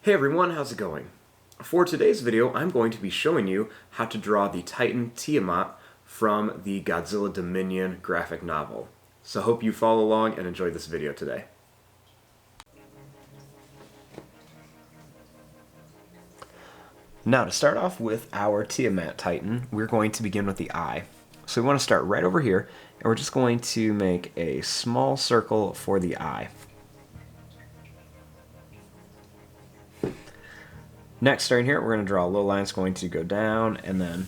Hey everyone, how's it going? For today's video, I'm going to be showing you how to draw the Titan Tiamat from the Godzilla Dominion graphic novel. So hope you follow along and enjoy this video today. Now to start off with our Tiamat Titan, we're going to begin with the eye. So we want to start right over here, and we're just going to make a small circle for the eye. Next, starting here, we're going to draw a little line that's going to go down, and then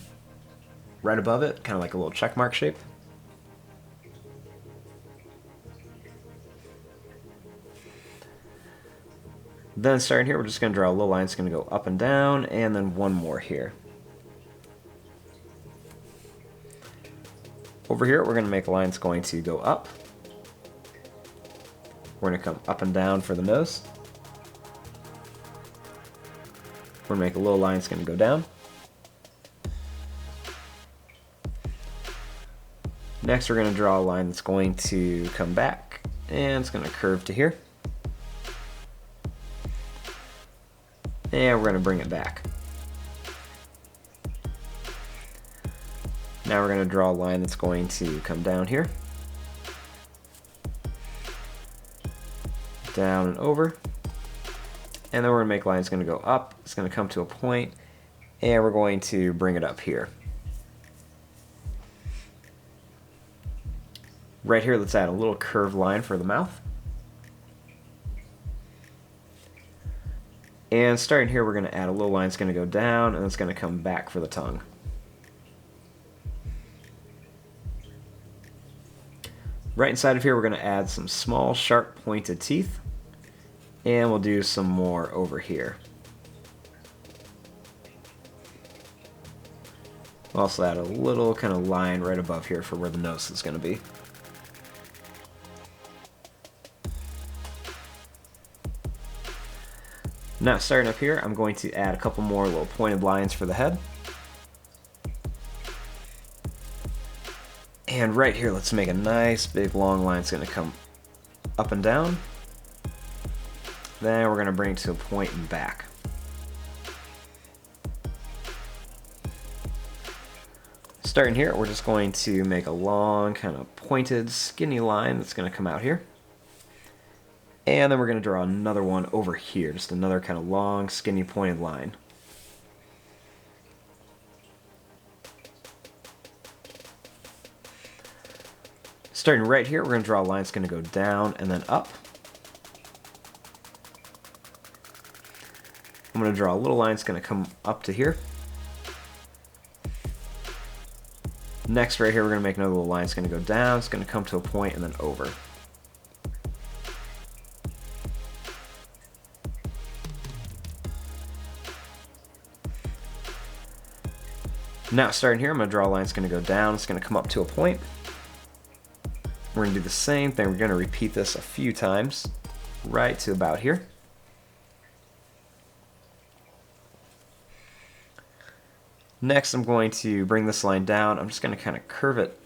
right above it, kind of like a little check mark shape. Then starting here, we're just going to draw a little line that's going to go up and down, and then one more here. Over here, we're going to make a line that's going to go up. We're going to come up and down for the nose. We're going to make a little line that's going to go down. Next, we're going to draw a line that's going to come back, and it's going to curve to here. And we're going to bring it back. Now we're going to draw a line that's going to come down here. Down and over. And then we're going to make a line that's going to go up. It's going to come to a point, and we're going to bring it up here. Right here, let's add a little curved line for the mouth. And starting here, we're going to add a little line that's going to go down, and it's going to come back for the tongue. Right inside of here, we're going to add some small, sharp, pointed teeth. And we'll do some more over here. We'll also add a little kind of line right above here for where the nose is going to be. Now, starting up here, I'm going to add a couple more little pointed lines for the head. And right here, let's make a nice big long line that's going to come up and down. Then we're going to bring it to a point and back. Starting here, we're just going to make a long, kind of pointed, skinny line that's going to come out here. And then we're going to draw another one over here, just another kind of long, skinny, pointed line. Starting right here, we're going to draw a line that's going to go down and then up. I'm going to draw a little line that's going to come up to here. Next, right here, we're going to make another little line that's going to go down. It's going to come to a point and then over. Now, starting here, I'm going to draw a line that's going to go down. It's going to come up to a point. We're going to do the same thing. We're going to repeat this a few times, right to about here. Next, I'm going to bring this line down. I'm just going to kind of curve it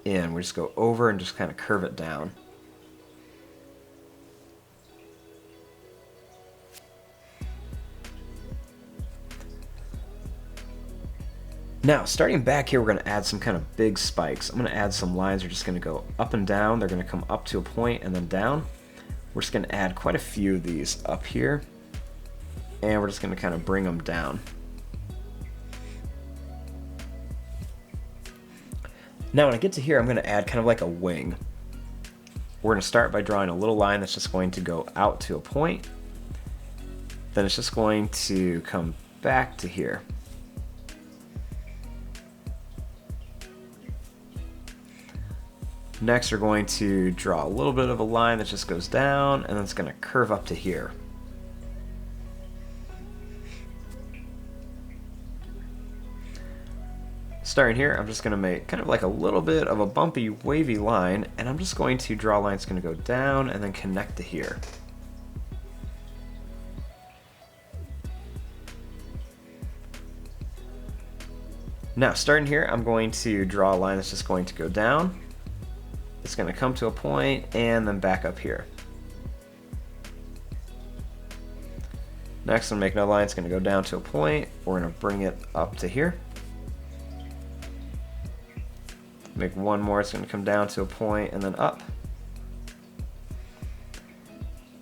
in. We just go over and just kind of curve it down. Now, starting back here, we're going to add some kind of big spikes. I'm going to add some lines that are just going to go up and down. They're going to come up to a point and then down. We're just going to add quite a few of these up here. And we're just going to kind of bring them down. Now when I get to here, I'm going to add kind of like a wing. We're going to start by drawing a little line that's just going to go out to a point. Then it's just going to come back to here. Next, we're going to draw a little bit of a line that just goes down, and then it's going to curve up to here. Starting here, I'm just going to make kind of like a little bit of a bumpy, wavy line, and I'm just going to draw a line that's going to go down and then connect to here. Now, starting here, I'm going to draw a line that's just going to go down. It's going to come to a point and then back up here. Next, I'm going to make another line. It's going to go down to a point. We're going to bring it up to here. Make one more. It's going to come down to a point and then up.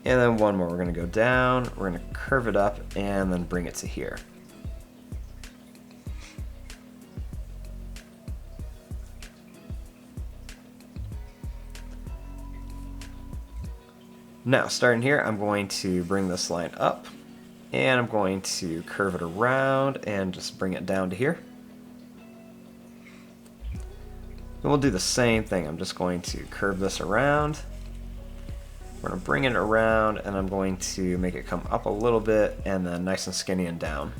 And then one more. We're going to go down. We're going to curve it up and then bring it to here. Now, starting here, I'm going to bring this line up, and I'm going to curve it around and just bring it down to here. And we'll do the same thing. I'm just going to curve this around. We're going to bring it around, and I'm going to make it come up a little bit, and then nice and skinny and down.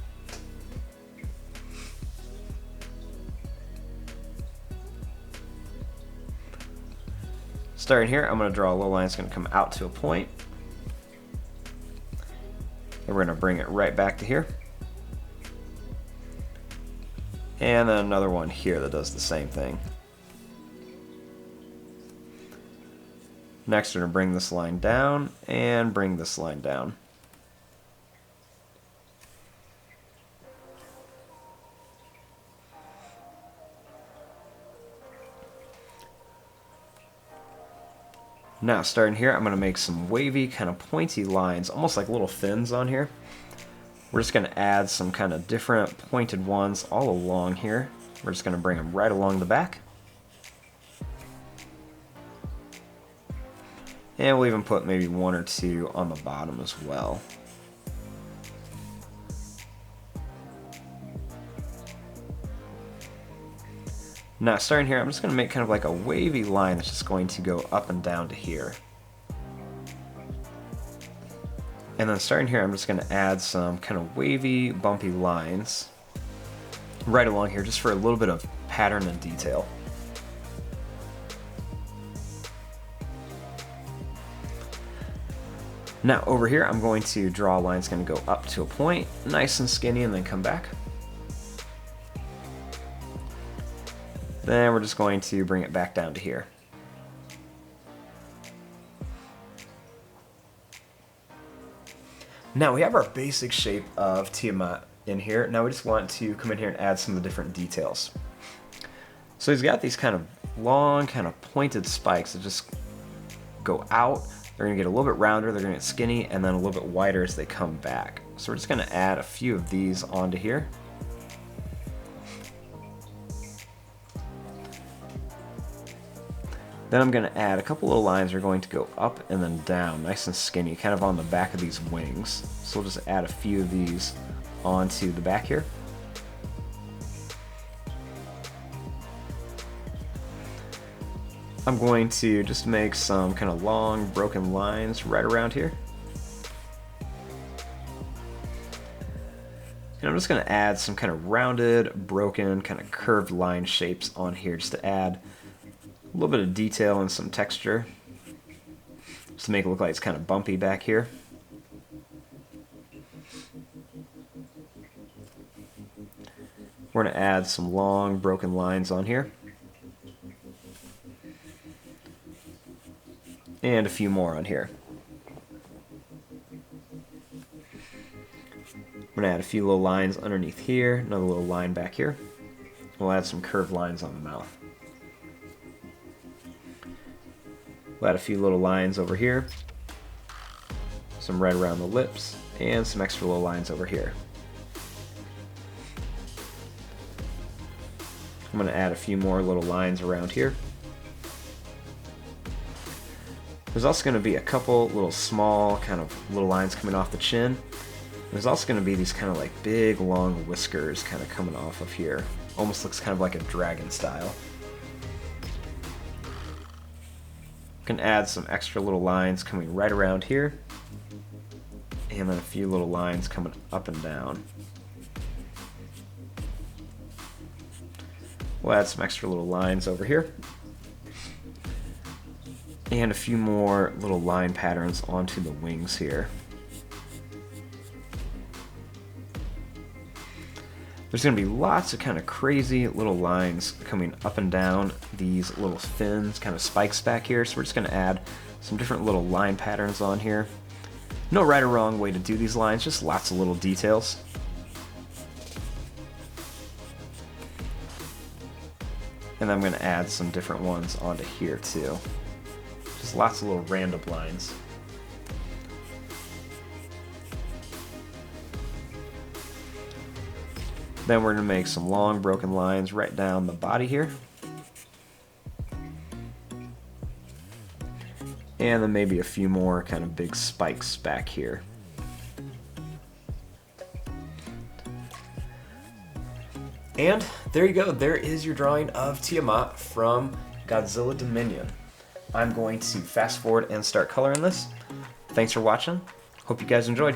Starting here, I'm going to draw a little line that's going to come out to a point. And we're going to bring it right back to here. And then another one here that does the same thing. Next, we're going to bring this line down and bring this line down. Now, starting here, I'm going to make some wavy, kind of pointy lines, almost like little fins on here. We're just going to add some kind of different pointed ones all along here. We're just going to bring them right along the back. And we'll even put maybe one or two on the bottom as well. Now, starting here, I'm just going to make kind of like a wavy line that's just going to go up and down to here. And then starting here, I'm just going to add some kind of wavy, bumpy lines right along here just for a little bit of pattern and detail. Now, over here, I'm going to draw a line that's going to go up to a point, nice and skinny, and then come back. Then we're just going to bring it back down to here. Now we have our basic shape of Tiamat in here. Now we just want to come in here and add some of the different details. So he's got these kind of long, kind of pointed spikes that just go out. They're going to get a little bit rounder, they're going to get skinny, and then a little bit wider as they come back. So we're just going to add a few of these onto here. Then I'm going to add a couple little lines that are going to go up and then down, nice and skinny, kind of on the back of these wings. So we'll just add a few of these onto the back here. I'm going to just make some kind of long, broken lines right around here. And I'm just going to add some kind of rounded, broken, kind of curved line shapes on here just to add a little bit of detail and some texture, just to make it look like it's kind of bumpy back here. We're going to add some long broken lines on here. And a few more on here. We're going to add a few little lines underneath here, another little line back here. We'll add some curved lines on the mouth. We'll add a few little lines over here, some red around the lips, and some extra little lines over here. I'm going to add a few more little lines around here. There's also going to be a couple little small kind of little lines coming off the chin. There's also going to be these kind of like big long whiskers kind of coming off of here. Almost looks kind of like a dragon style. Can add some extra little lines coming right around here, and then a few little lines coming up and down. We'll add some extra little lines over here, and a few more little line patterns onto the wings here. There's going to be lots of kind of crazy little lines coming up and down these little fins, kind of spikes back here. So we're just going to add some different little line patterns on here. No right or wrong way to do these lines, just lots of little details. And then I'm going to add some different ones onto here too. Just lots of little random lines. Then we're going to make some long broken lines right down the body here. And then maybe a few more kind of big spikes back here. And there you go, there is your drawing of Tiamat from Godzilla Dominion. I'm going to fast forward and start coloring this. Thanks for watching. Hope you guys enjoyed.